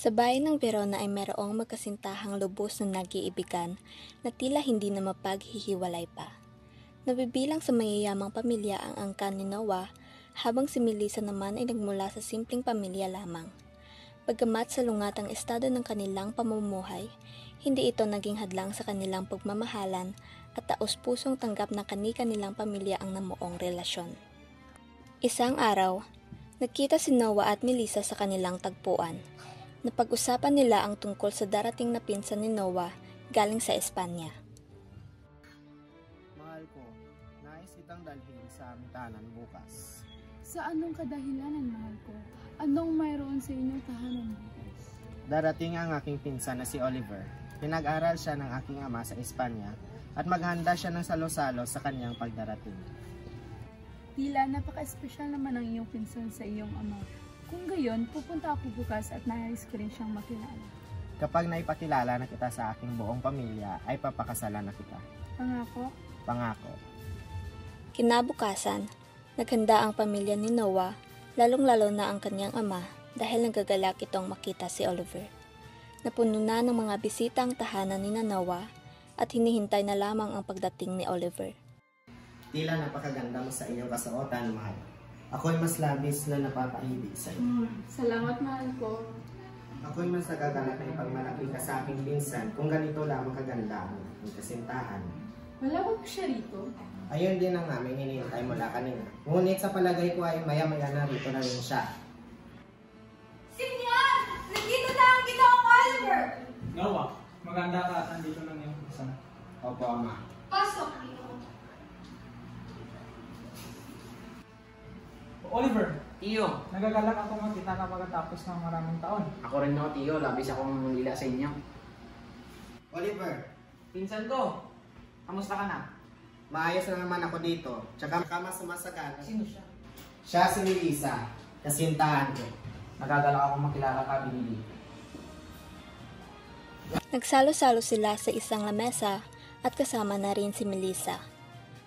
Sa bayan ng Verona ay mayroong magkasintahang lubos na nag-iibigan na tila hindi na mapaghihiwalay pa. Nabibilang sa mayayamang pamilya ang angkan ni Noah, habang si Melissa naman ay nagmula sa simpleng pamilya lamang. Bagamat salungat ang estado ng kanilang pamumuhay, hindi ito naging hadlang sa kanilang pagmamahalan at taos-pusong tanggap na kani-kanilang pamilya ang namuong relasyon. Isang araw, nagkita si Noah at Melissa sa kanilang tagpuan. Napag-usapan nila ang tungkol sa darating na pinsan ni Noah galing sa Espanya. Mahal ko, nais kitang dalhin sa aming tahanan bukas. Sa anong kadahilanan, mahal ko? Anong mayroon sa inyong tahanan bukas? Darating ang aking pinsan na si Oliver. Pinag-aral siya ng aking ama sa Espanya at maghanda siya ng salo-salo sa kanyang pagdarating. Tila napaka-espesyal naman ang iyong pinsan sa iyong ama. Kung gayon, pupunta ako bukas at nais ko rin siyang makilala. Kapag naipakilala na kita sa aking buong pamilya, ay papakasalan na kita. Pangako? Pangako. Kinabukasan, naghanda ang pamilya ni Noah, lalong-lalo na ang kanyang ama dahil nagagalak itong makita si Oliver. Napuno na ng mga bisita ang tahanan ni Noah at hinihintay na lamang ang pagdating ni Oliver. Tila napakaganda mo sa iyong kasuotan, mahal. Ako'y mas labis na napapaibig sa iyo. Salamat, mahal ko. Ako'y mas nagagalak na ipagmalaki ka sa aking pinsan kung ganito lamang kaganda ang aking kasintahan. Wala ba po siya rito? Ayun din ang aming hinihintay mula kanina. Ngunit sa palagay ko ay maya-maya na rito na rin siya. Senyor! Nandito na ang ginoong Oliver! Noah, maganda ka at nandito na ngayong pinsan. Opo, ama. Pasok, Ginoong. Oliver, Tiyo, nagagalak ako makita ka pagkatapos ng maraming taon. ako rin no, Tiyo. Labis akong lila sa inyo. Oliver, Pinsan ko, kamusta ka na? maayos na naman ako dito. Tsaka mas sumasagana. Sino siya? Siya si Melissa, kasintahan ko. Nagagalak akong makilala ka, Binili. Nagsalo-salo sila sa isang lamesa at kasama na rin si Melissa.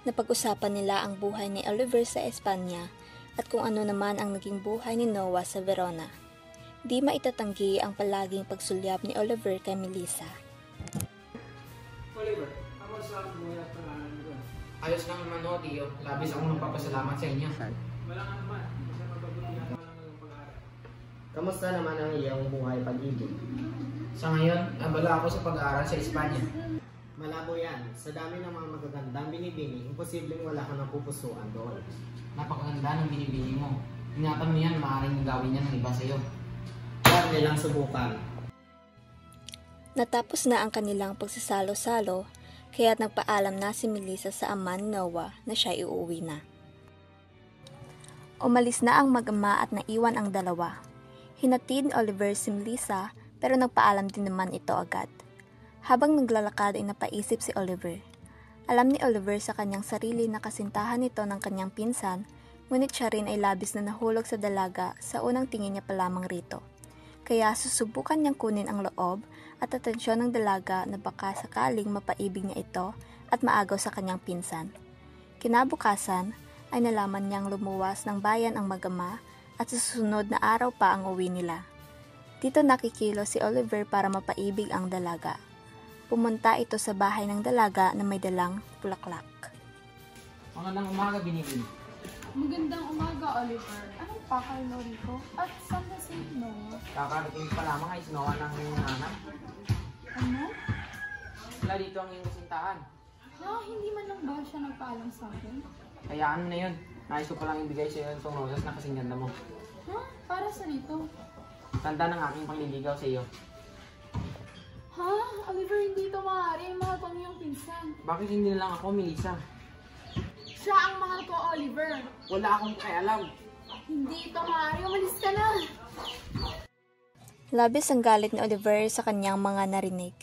Napag-usapan nila ang buhay ni Oliver sa Espanya at kung ano naman ang naging buhay ni Noah sa Verona. Di maitatanggi ang palaging pagsulyap ni Oliver kay Melissa. Oliver, kamusta ang buhay at pangalan mo doon? Ayos lang naman no, Tiyo. Labis akong nagpapasalamat sa inyo. Wala nga naman, kasi magbabutihan mo lang ng pag-aaral. Kamusta naman ang iyong buhay pag-ibig? Sa ngayon, abala ako sa pag-aaral sa Espanya. Malabo yan. Sa dami ng mga magagandang binibini, imposibleng wala kang napupusuan doon. Napakaganda ng binibini mo. Ingatan mo yan, maaaring gawin yan ng iba sa'yo. Huwag nilang subukan. Natapos na ang kanilang pagsasalo-salo, kaya't nagpaalam na si Melissa sa ama ni Noah na siya iuwi na. Umalis na ang mag-ama at naiwan ang dalawa. Hinatid ni Oliver si Melissa pero nagpaalam din naman ito agad. Habang naglalakad ay napaisip si Oliver. Alam ni Oliver sa kanyang sarili na kasintahan ito ng kanyang pinsan, ngunit siya rin ay labis na nahulog sa dalaga sa unang tingin niya pa lamang rito. Kaya susubukan niyang kunin ang loob at atensyon ng dalaga na baka sakaling mapaibig niya ito at maagaw sa kanyang pinsan. Kinabukasan ay nalaman niyang lumuwas ng bayan ang mag-ama at sa susunod na araw pa ang uwi nila. Dito nakikilos si Oliver para mapaibig ang dalaga. Pumunta ito sa bahay ng dalaga na may dalang bulaklak. Magandang umaga, Binili. Magandang umaga, Oliver. Anong pakal mo rito? At saan na si Noah? Kakarating pa lamang ay sinowa ng iyong nanay. Ano? Wala dito ang iyong kasintahan. Hindi man lang ba siya nagpaalam sa akin? Hayaan mo na yun. Nais ko palang ibigay sa iyo itong rosas na kasing ganda mo. Para sa nito? Tanda ng aking pangliligaw sa iyo. Oliver, hindi ito maaari. Mahal ko ang iyong pinsan. Bakit hindi na lang ako, Melissa? Siya ang mahal ko, Oliver. Wala akong pakialam. Hindi ito maaari. Umalis ka na. Labis ang galit ni Oliver sa kanyang mga narinig.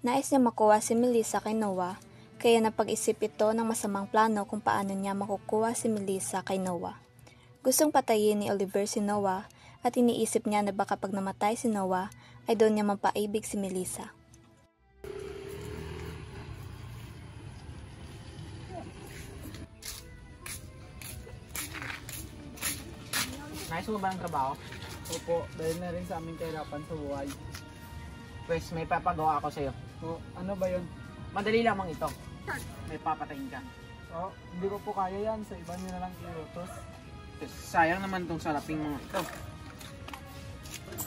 Nais niya makuha si Melissa kay Noah, kaya napag-isip ito ng masamang plano kung paano niya makukuha si Melissa kay Noah. Gustong patayin ni Oliver si Noah at iniisip niya na baka pag namatay si Noah ay doon niya mapaibig si Melissa. Nais mo ba ng trabaho? Opo, dahil na rin sa aming kahirapan sa buhay. Pwes, may papagawa ako sa'yo. O, ano ba yun? Madali lamang ito. May papatayin ka. O, hindi ko po kaya yan. Sa iba niyo na lang iutos. Pwes, sayang naman tong salaping mga ito.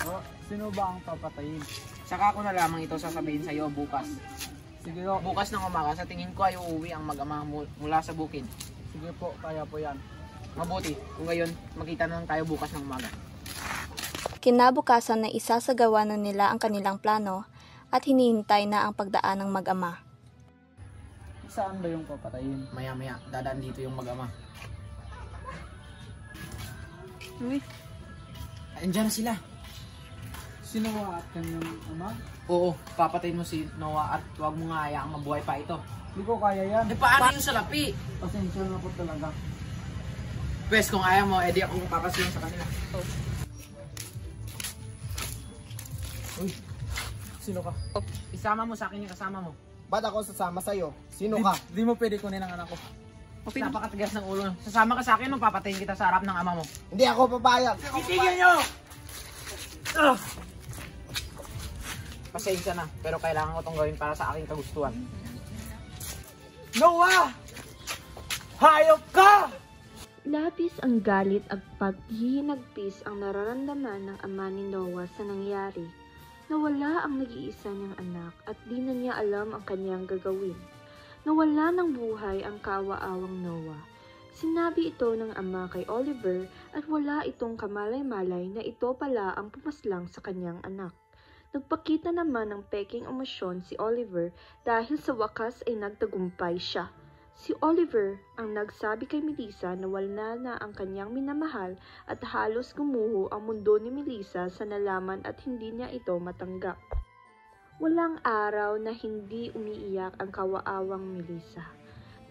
O, sino ba ang papatayin? Saka ko na lamang ito sasabihin sa'yo bukas. Sige po. Bukas ng umaga, sa tingin ko ay uuwi ang mag-ama mula sa bukid. Sige po, kaya po yan. Mabuti, kung gayon, magkita na lang tayo bukas ng umaga. Kinabukasan na isasagawa na nila ang kanilang plano at hinihintay na ang pagdaan ng mag-ama. Saan ba yung papatayin? Maya-maya, dadaan dito yung mag-ama. Uy, Andiyan na sila. Sino ba at kanyang ama? Oo, papatayin mo si Noah at huwag mo nga hayaang mabuhay pa ito. Hindi ko kaya yan. Eh, paano yung salapi? Pasensya na po talaga. Pwes, kung ayaw mo, edi ako papasilong sa kanila. Uy, sino ka? Isama mo sa akin yung kasama mo. Ba't ako sasama sa'yo? Sino ka? Di mo pwede kunin ang anak ko. Napakatigas ng ulo. Sasama ka sa akin nung papatayin kita sa harap ng ama mo. Hindi ako papayag. Itigil nyo! Pasensya na, pero kailangan ko itong gawin para sa aking kagustuhan. Noah! Hayop ka! Labis ang galit at paghihinagpis ang nararamdaman ng ama ni Noah sa nangyari. Nawala ang nag-iisa niyang anak at di na niya alam ang kanyang gagawin. Nawala ng buhay ang kaawa-awang Noah. Sinabi ito ng ama kay Oliver at wala itong kamalay-malay na ito pala ang pumaslang sa kanyang anak. Nagpakita naman ng peking emosyon si Oliver dahil sa wakas ay nagtagumpay siya. Si Oliver ang nagsabi kay Melissa na wala na ang kanyang minamahal at halos gumuho ang mundo ni Melissa sa nalaman at hindi niya ito matanggap. Walang araw na hindi umiiyak ang kawaawang Melissa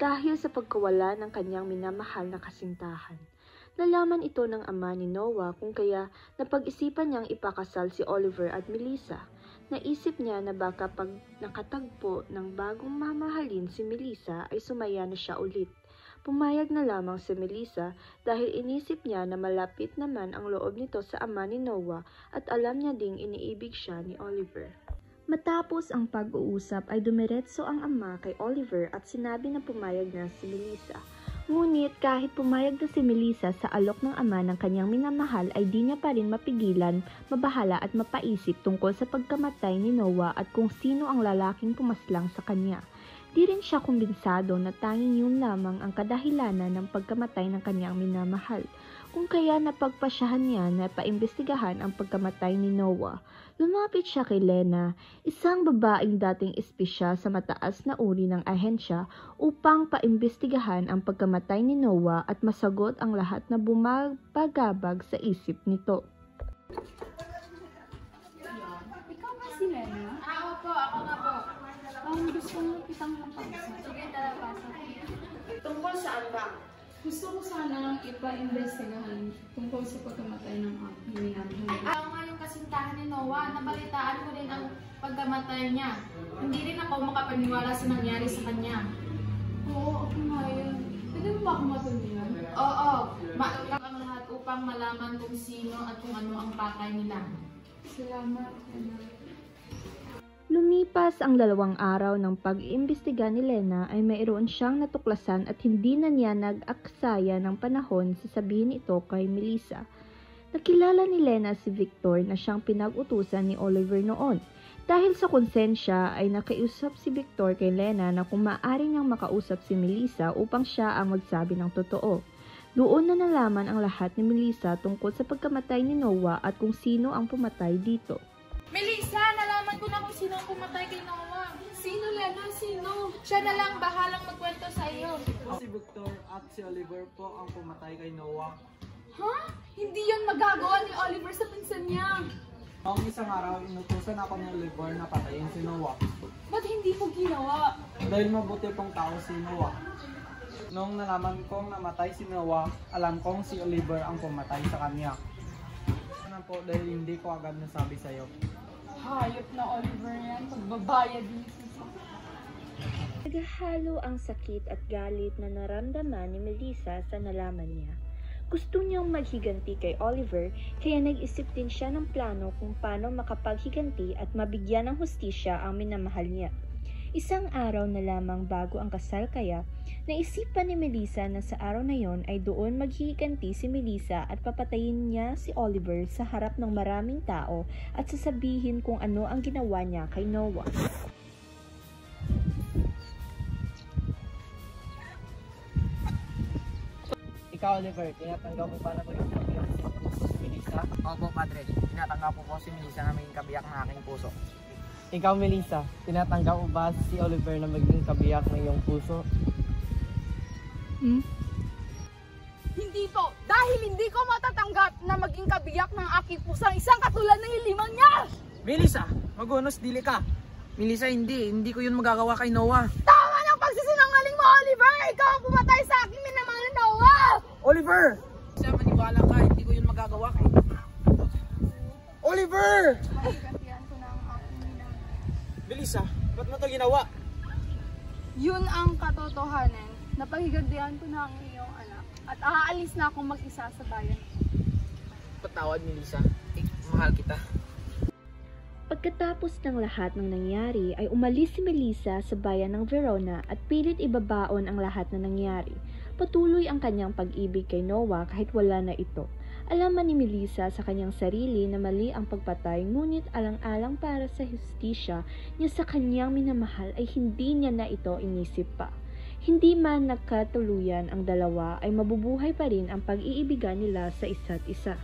dahil sa pagkawala ng kanyang minamahal na kasintahan. Nalaman ito ng ama ni Noah kung kaya napag-isipan niyang ipakasal si Oliver at Melissa. Naisip niya na baka pag nakatagpo ng bagong mamahalin si Melissa ay sumaya na siya ulit. Pumayag na lamang si Melissa dahil inisip niya na malapit naman ang loob nito sa ama ni Noah at alam niya ding iniibig siya ni Oliver. Matapos ang pag-uusap ay dumiretso ang ama kay Oliver at sinabi na pumayag na si Melissa. Ngunit kahit pumayag na si Melissa sa alok ng ama ng kanyang minamahal ay di niya pa rin mapigilan, mabahala at mapaisip tungkol sa pagkamatay ni Noah at kung sino ang lalaking pumaslang sa kanya. Di rin siya kumbinsado na tanging yun lamang ang kadahilanan ng pagkamatay ng kanyang minamahal. Kung kaya napagpasyahan niya na paimbestigahan ang pagkamatay ni Noah. Lumapit siya kay Lena, isang babaeng dating espisya sa mataas na uri ng ahensya upang paimbestigahan ang pagkamatay ni Noah at masagot ang lahat na bumabagabag sa isip nito. ikaw ba si Lena? Opo, ako nga po. Gusto mo kitang mapagsa. Sige, tara, pasok. Tungkol saan ba? Gusto ko sanang ipa-investigahan tungkol sa pagkamatay ng aking minamahal. Ako nga yung kasintahan ni Noah. Nabalitaan ko rin ang pagkamatay niya. Hindi rin ako makapaniwala sa nangyari sa kanya. Oo, ako nga yun. Pwede mo ba ako matulungan? Oo, maakap ang lahat upang malaman kung sino at kung ano ang patay nila. Salamat, Lena. Lumipas ang 2 araw ng pag-iimbestiga ni Lena ay mayroon siyang natuklasan at hindi na niya nag-aksaya ng panahon sasabihin ito kay Melissa. Nakilala ni Lena si Victor na siyang pinag-utusan ni Oliver noon. Dahil sa konsensya ay nakiusap si Victor kay Lena na kung maaari niyang makausap si Melissa upang siya ang magsabi ng totoo. Doon na nalaman ang lahat ni Melissa tungkol sa pagkamatay ni Noah at kung sino ang pumatay dito. Melissa, nalaman ko na kung sino ang pumatay kay Noah. Sino, Lena? Sino? Siya na lang bahalang magkwento sa iyo. Si Victor at si Oliver po ang pumatay kay Noah. Ha? Hindi yun magagawa ni Oliver sa pinsan niya. Noong isang araw, inutusan ako ni Oliver na patayin si Noah. Ba't hindi mo ginawa? Dahil mabuti pong tao si Noah. Noong nalaman kong namatay si Noah, alam kong si Oliver ang pumatay sa kanya. Ano po dahil hindi ko agad nasabi sa'yo. Hayop na Oliver yan. Pagbabayad dito sa... Naghahalo ang sakit at galit na naramdaman ni Melissa sa nalaman niya. Gusto niyang maghiganti kay Oliver, kaya nag-isip din siya ng plano kung paano makapaghiganti at mabigyan ng hustisya ang minamahal niya. Isang araw na lamang bago ang kasal kaya, naisipan ni Melissa na sa araw na yon ay doon maghihiganti si Melissa at papatayin niya si Oliver sa harap ng maraming tao at sasabihin kung ano ang ginawa niya kay Noah. Ikaw, Oliver, tinatanggap mo ba na maging kabiyak si Melissa? Opo, Padre. Tinatanggap po si Melissa na maging kabiyak ng aking puso. Ikaw, Melissa, tinatanggap mo ba si Oliver na maging kabiyak ng iyong puso? Hindi po, dahil hindi ko matatanggap na maging kabiyak ng aking pusang isang katulad ng hilimang niya! Melissa, magunos dili ka. Melissa, hindi ko yun magagawa kay Noah. Tama ng pagsisinungaling mo, Oliver! Ikaw ang pumatay sa aking minamahal na Noah! Oliver! Siya, maniwala ka, hindi ko yun magagawa kay Oliver! Paghigantihan ko na ang aking minamahal. Melissa, ba't mo ito ginawa? Yun ang katotohanan. Napaghigantihan ko na ang iyong anak at aalis na akong mag-isa sa bayan. Patawad, Melissa. Mahal kita. Pagkatapos ng lahat ng nangyari ay umalis si Melissa sa bayan ng Verona at pilit ibabaon ang lahat na nangyari. Patuloy ang kanyang pag-ibig kay Noah kahit wala na ito. Alaman ni Melissa sa kanyang sarili na mali ang pagpatay, ngunit alang-alang para sa hustisya niya sa kanyang minamahal ay hindi niya na ito inisip pa. Hindi man nagkatuluyan ang dalawa ay mabubuhay pa rin ang pag-iibigan nila sa isa't isa.